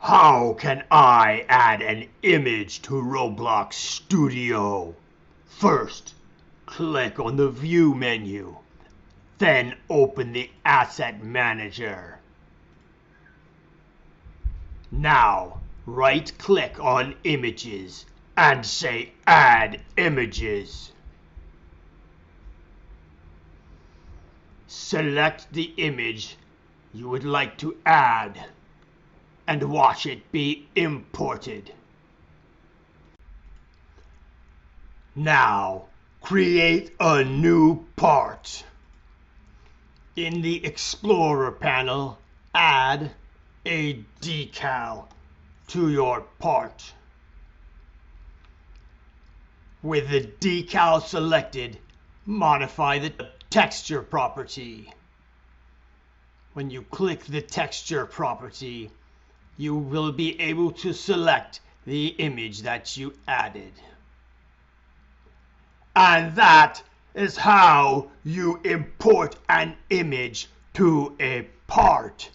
How can I add an image to Roblox Studio? First, click on the View menu. Then open the Asset Manager. Now, right-click on Images and say Add Images. Select the image you would like to add and watch it be imported. Now, create a new part. In the Explorer panel, add a decal to your part. With the decal selected, modify the texture property. When you click the texture property, you will be able to select the image that you added. And that is how you import an image to a part.